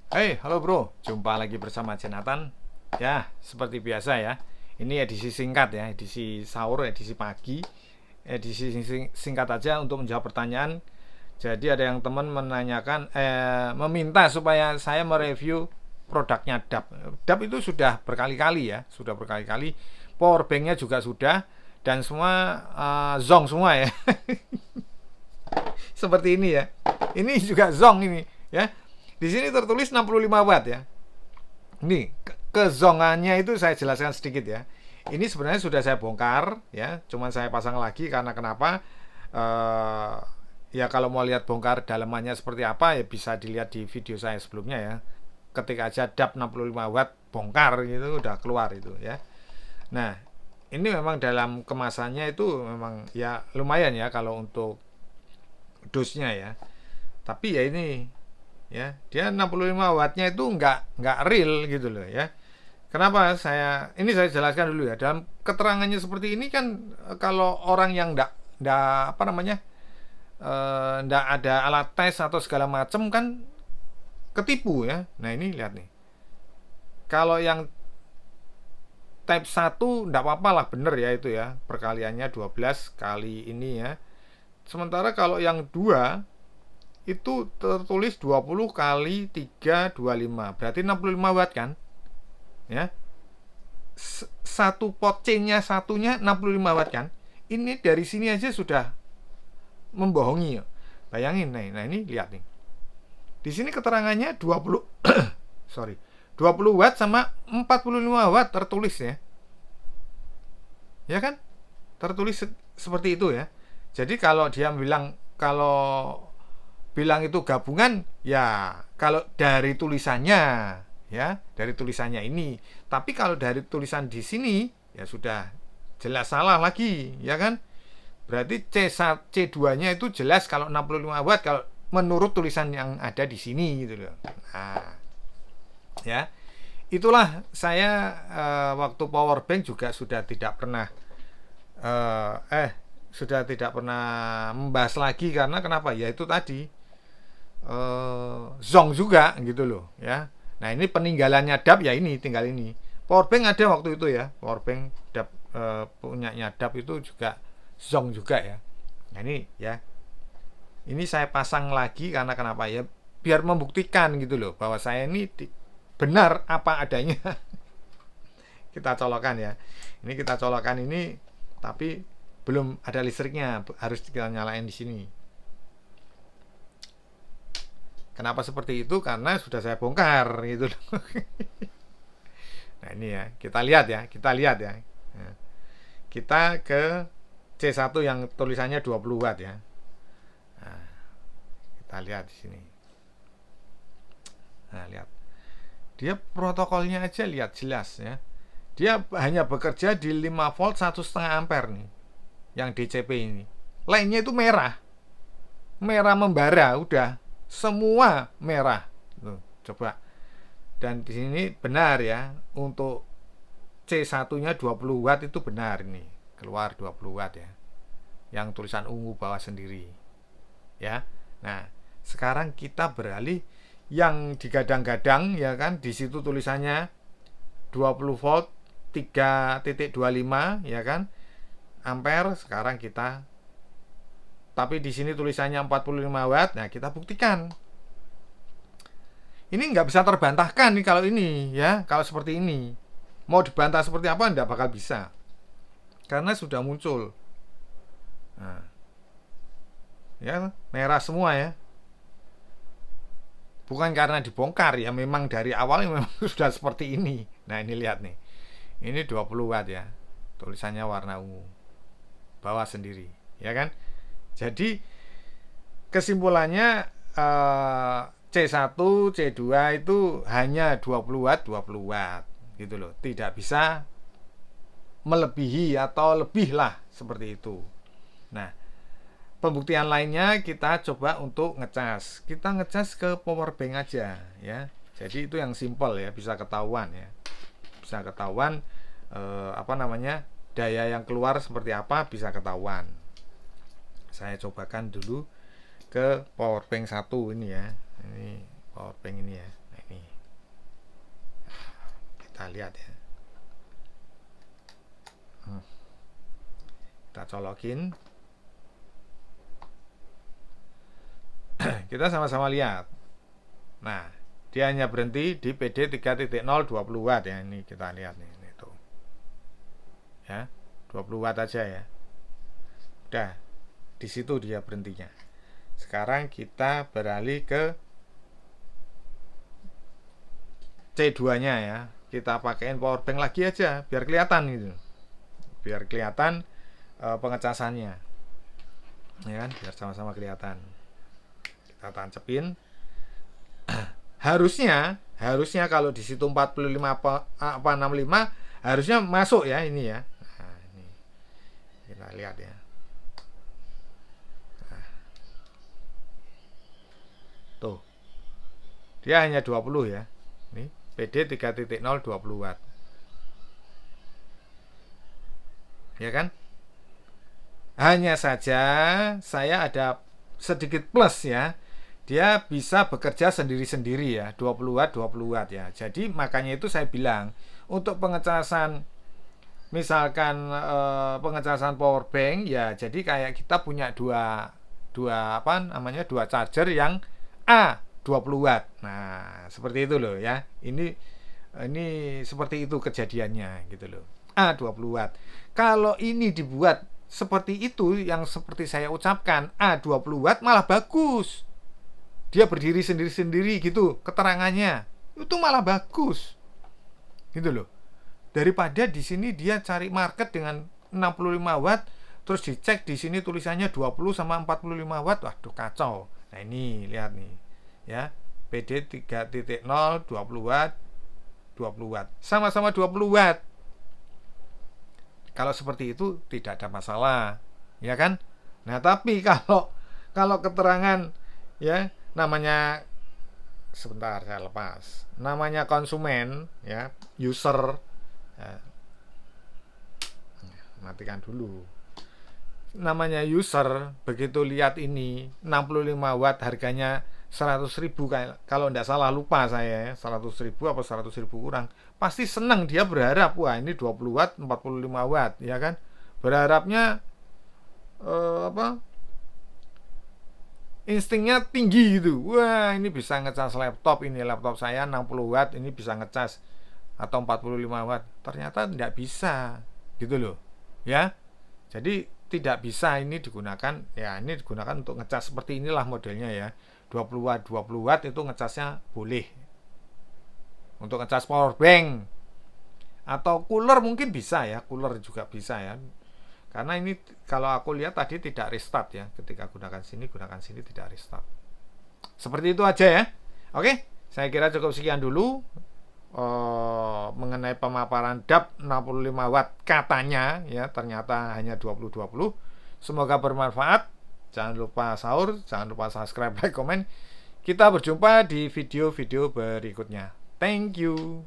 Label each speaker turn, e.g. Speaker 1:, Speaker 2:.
Speaker 1: Hey, halo bro, jumpa lagi bersama Jonathan. Ya, seperti biasa ya. Ini edisi singkat ya, edisi sahur, edisi pagi, edisi singkat aja untuk menjawab pertanyaan. Jadi ada yang teman menanyakan, meminta supaya saya mereview produknya DAP. DAP itu sudah berkali-kali ya, sudah berkali-kali. Power banknya juga sudah, dan semua zong semua ya. Seperti ini ya. Ini juga zong ini ya. Di sini tertulis 65 watt ya. Ini kezongannya itu saya jelaskan sedikit ya. Ini sebenarnya sudah saya bongkar ya, cuman saya pasang lagi karena kenapa? Eh, ya kalau mau lihat bongkar dalamannya seperti apa ya bisa dilihat di video saya sebelumnya ya. Ketika aja DAP 65 watt bongkar gitu udah keluar itu ya. Nah, ini memang dalam kemasannya itu memang ya lumayan ya kalau untuk dosnya ya. Tapi ya ini ya dia 65 wattnya itu nggak real gitu loh ya. Kenapa saya jelaskan dulu ya, dalam keterangannya seperti ini kan, kalau orang yang ndak apa namanya, ndak ada alat tes atau segala macam kan ketipu ya. Nah ini lihat nih, kalau yang type satu ndak apa-apa lah, bener ya itu ya, perkaliannya 12 kali ini ya. Sementara kalau yang dua itu tertulis 20 kali 325, berarti 65 watt kan ya. Satu pot chainnya satunya 65 watt kan. Ini dari sini aja sudah membohongi ya. Bayangin nah ini lihat nih. Di sini keterangannya 20 sorry, 20 watt sama 45 watt tertulis ya. Ya kan? Tertulis seperti itu ya. Jadi kalau dia kalau bilang itu gabungan ya, kalau dari tulisannya ya, dari tulisannya ini. Tapi kalau dari tulisan di sini ya sudah jelas salah lagi ya kan. Berarti C2-nya itu jelas kalau 65 watt kalau menurut tulisan yang ada di sini gitu loh. Nah, ya. Itulah saya, waktu power bank juga eh, eh sudah tidak pernah membahas lagi karena kenapa? Ya itu tadi, zong juga gitu loh ya. Nah ini peninggalannya DAP ya, ini tinggal ini. Powerbank ada waktu itu ya, powerbank DAP, punyanya DAP itu juga zong juga ya. Nah ini ya, ini saya pasang lagi karena kenapa ya, biar membuktikan gitu loh bahwa saya ini benar apa adanya. Kita colokan ya, ini kita colokan ini, tapi belum ada listriknya, harus kita nyalain di sini. Kenapa seperti itu? Karena sudah saya bongkar gitu loh. Nah ini ya, kita lihat ya, kita lihat ya. Nah, kita ke C1 yang tulisannya 20 watt ya. Nah, kita lihat di sini. Nah, lihat. Dia protokolnya aja lihat jelas ya. Dia hanya bekerja di 5 volt 1,5 ampere nih. Yang DCP ini. Lainnya itu merah. Merah membara udah. Semua merah. Tuh, coba. Dan di sini benar ya, untuk C1-nya 20 watt itu benar ini. Keluar 20 watt ya. Yang tulisan ungu bawah sendiri. Ya. Nah, sekarang kita beralih yang digadang-gadang ya kan, di situ tulisannya 20 volt 3,25 ya kan, ampere. Sekarang kita, tapi di sini tulisannya 45 watt. Nah, kita buktikan. Ini nggak bisa terbantahkan nih kalau ini ya, kalau seperti ini. Mau dibantah seperti apa nggak bakal bisa. Karena sudah muncul. Nah, ya merah semua ya. Bukan karena dibongkar ya, memang dari awal memang sudah seperti ini. Nah, ini lihat nih. Ini 20 watt ya. Tulisannya warna ungu. Bawah sendiri, ya kan? Jadi kesimpulannya, C1, C2 itu hanya 20 watt, 20 watt gitu loh. Tidak bisa melebihi atau lebih lah seperti itu. Nah, pembuktian lainnya kita coba untuk ngecas. Kita ngecas ke power bank aja ya. Jadi itu yang simple ya, bisa ketahuan ya. Bisa ketahuan, apa namanya, daya yang keluar seperti apa bisa ketahuan. Saya cobakan dulu ke power bank satu ini ya. Ini power bank ini ya. Nah, ini. Kita lihat ya. Kita colokin. Kita sama-sama lihat. Nah, dia hanya berhenti di PD 3.0 20 watt ya. Ini kita lihat nih, ini tuh. Ya, 20 watt aja ya. Udah, di situ dia berhentinya. Sekarang kita beralih ke C2-nya ya. Kita pakaiin power bank lagi aja biar kelihatan gitu. Biar kelihatan pengecasannya. Ya kan, biar sama-sama kelihatan. Kita tancepin. harusnya kalau di situ 45 apa 65 harusnya masuk ya ini ya. Nah, ini kita lihat ya. Nah. Tuh. Dia hanya 20 ya. Ini PD 3.0 20 watt. Ya kan? Hanya saja saya ada sedikit plus ya. Dia bisa bekerja sendiri-sendiri ya, 20 watt ya. Jadi makanya itu saya bilang untuk pengecasan misalkan pengecasan power bank ya, jadi kayak kita punya dua charger yang A 20 watt. Nah, seperti itu loh ya. Ini seperti itu kejadiannya gitu loh. A 20 watt. Kalau ini dibuat seperti itu yang seperti saya ucapkan A 20 watt malah bagus. Dia berdiri sendiri-sendiri gitu keterangannya, itu malah bagus gitu loh, daripada di sini dia cari market dengan 65 watt terus dicek di sini tulisannya 20 sama 45 watt. Waduh kacau. Nah ini lihat nih ya, PD 3.0 20 watt sama-sama 20 watt. Kalau seperti itu tidak ada masalah ya kan. Nah tapi kalau keterangan ya, namanya sebentar saya lepas, namanya konsumen ya, user ya, matikan dulu, namanya user begitu lihat ini 65 watt harganya 100.000 kalau tidak salah, lupa saya ya, 100.000 apa 100.000 kurang, pasti senang dia, berharap wah ini 20 watt 45 watt ya kan, berharapnya instingnya tinggi gitu. Wah ini bisa ngecas laptop, ini laptop saya 60 watt ini bisa ngecas, atau 45 watt. Ternyata tidak bisa gitu loh ya. Jadi tidak bisa ini digunakan ya, ini digunakan untuk ngecas seperti inilah modelnya ya, 20 watt itu ngecasnya boleh untuk ngecas power bank atau cooler mungkin bisa ya, cooler juga bisa ya. Karena ini kalau aku lihat tadi tidak restart ya, ketika gunakan sini tidak restart. Seperti itu aja ya. Oke, saya kira cukup sekian dulu mengenai pemaparan DAP 65 watt katanya ya, ternyata hanya 20. Semoga bermanfaat. Jangan lupa sahur, jangan lupa subscribe, like, komen. Kita berjumpa di video-video berikutnya. Thank you.